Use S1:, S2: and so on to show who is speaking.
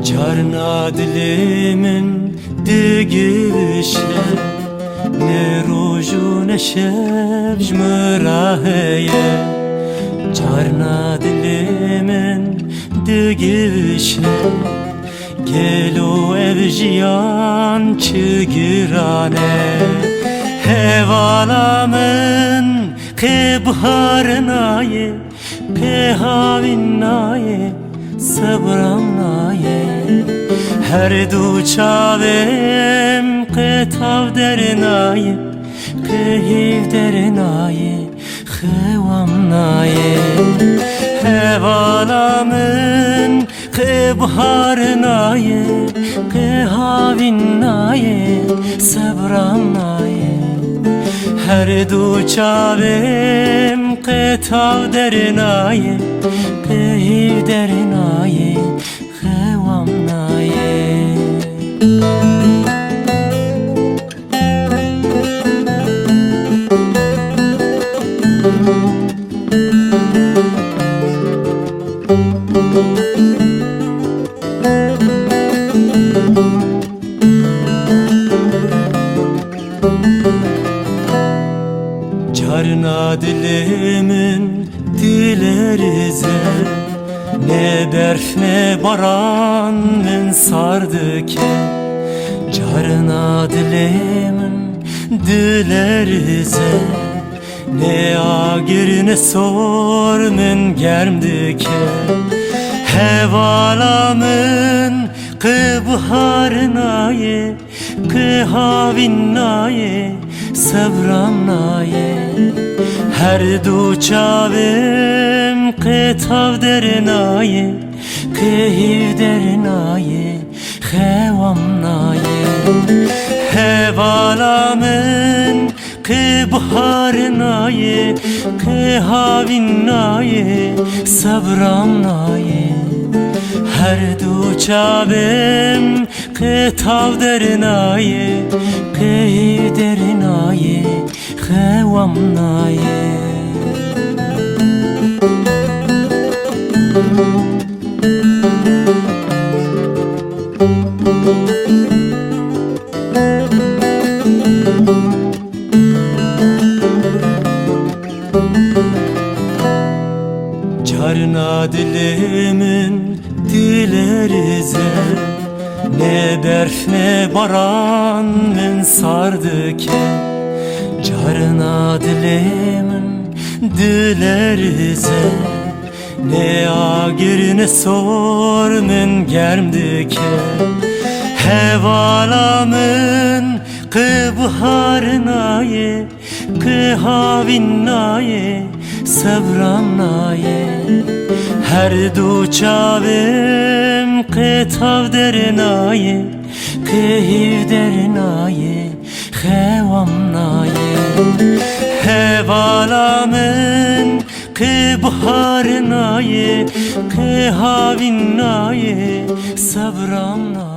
S1: Carna dilimin digivişe ne roju ne şevj müraheye Carna dilimin digivişe gelo evjiyan çigirane hevalamın kebharnaye pehavinaye sabramnaye her du çavem ketav dernaye kehiv dernaye xevamnaye hevalamın kebharnaye kehavinaye sabramnaye her du çavem ketav dernaye kehiv dernaye xevamnaye Carna dilimin dilerize ne berf ne baran min sardı ki Carna dilimin dilerize ne agir ne sor min germdi ki hevalamın kıbharnaye kıhavinaye sabramnaye her du çavem ketav dernaye kehiv dernaye xevamnaye hevalamın kıbharnaye kehavinaye sabramnaye her du çavem ketav dernaye kehiv dernaye xevamnaye Carna dilimin dilerize ne berf ne baran min sardı ki Carna dilimin dilerize ne agir ne sor min germdi ki hevalamın kıbharnaye kıhavinaye sabramnaye her du çavem ketav dernaye kehiv dernaye xevamnaye hevalamın kıbharnaye kehavinaye sabramnaye